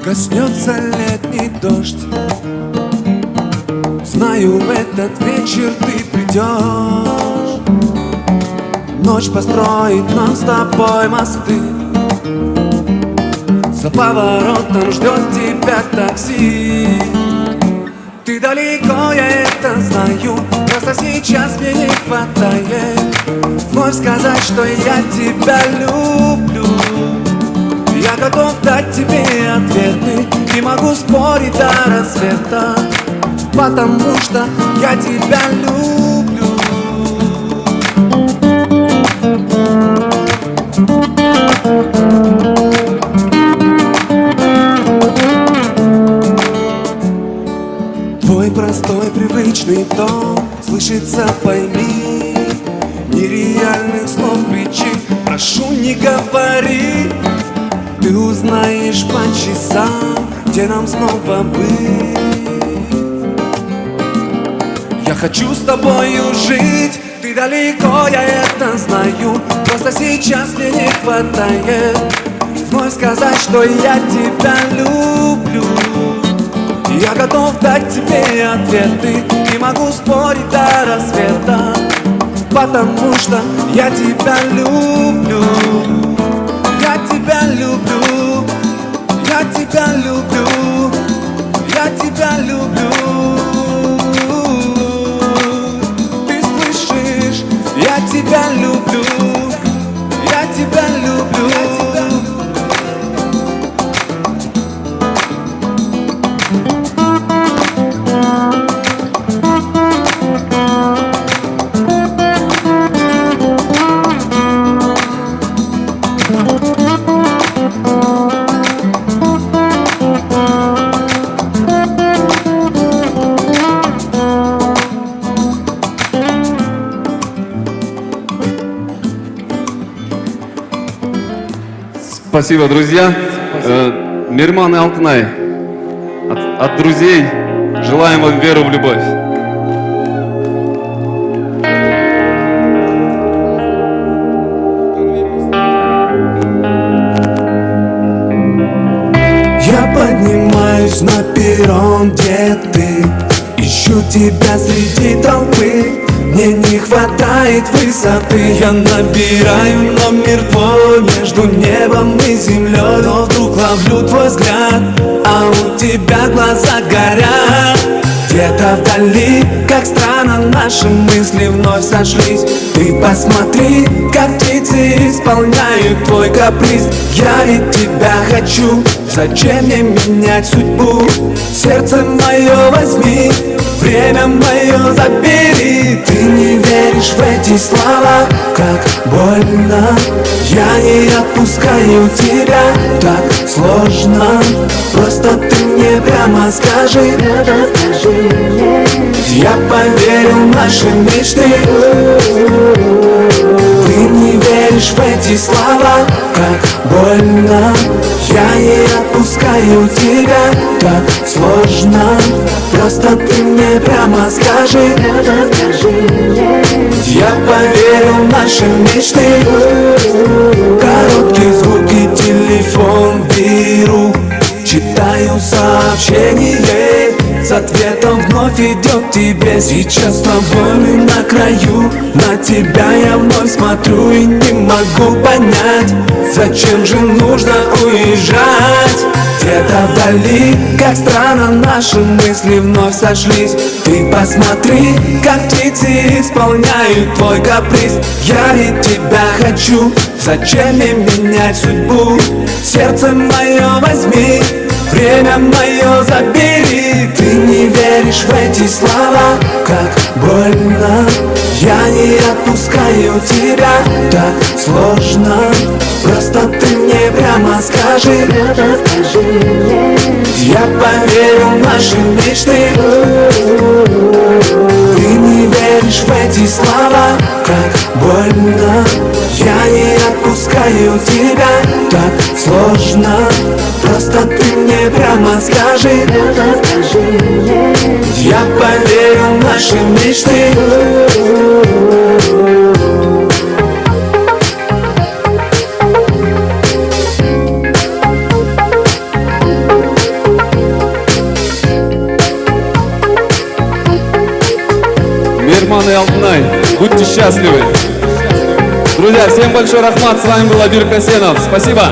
коснется летний дождь. Знаю, в этот вечер ты придешь. Ночь построит нам с тобой мосты. За поворотом ждет тебя такси. Ты далеко, я это знаю, просто сейчас мне не хватает вновь сказать, что я тебя люблю. Я готов дать тебе ответы, не могу спорить до рассвета, потому что я тебя люблю. Твой простой привычный тон слышится, пойми, нереальных слов причин прошу, не говори. Ты узнаешь по часам, где нам снова быть. Я хочу с тобою жить, ты далеко, я это знаю, просто сейчас мне не хватает вновь сказать, что я тебя люблю. Я готов дать тебе ответы, не могу спорить до рассвета, потому что я тебя люблю. Я тебя люблю, я тебя люблю, я тебя люблю. Ты слышишь? Я тебя люблю, я тебя люблю. Спасибо, друзья. Мирман и Алтынай, от друзей желаем вам веру в любовь. Я поднимаюсь на перрон, где ты, ищу тебя среди толпы. Мне не хватает высоты, я набираю номер твой между небом и землей. Но вдруг ловлю твой взгляд, а у тебя глаза горят. Где-то вдали, как странно, наши мысли вновь сошлись. Ты посмотри, как птицы исполняют твой каприз. Я ведь тебя хочу, зачем мне менять судьбу? Сердце мое возьми, время мое забери. Ты не веришь в эти слова, как больно. Я не отпускаю тебя, так сложно. Просто ты мне прямо скажи. Я поверю в наши мечты. Ты не веришь в эти слова, как больно. Я не отпускаю тебя, так сложно. Просто ты мне прямо скажи. Я поверю в наши мечты. Короткие звуки, телефон беру, читаю сообщение, с ответом вновь идет к тебе. Сейчас с тобой мы на краю, на тебя я вновь смотрю и не могу понять, зачем же нужно уезжать. Где-то вдали, как странно, наши мысли вновь сошлись. Ты посмотри, как птицы исполняют твой каприз. Я ведь тебя хочу, зачем мне менять судьбу? Сердце мое возьми, время мое забери. Ты не веришь в эти слова, как больно. Я не отпускаю тебя, так сложно. Просто ты мне прямо скажи. Я поверю в наши мечты. Ты не веришь в эти слова, как больно. Я не отпускаю тебя, так сложно. Просто ты мне прямо скажи. Я поверю в наши мечты. Мирман и Алтынай. Будьте счастливы. Друзья, всем большой рахмат. С вами был Абир Касенов. Спасибо.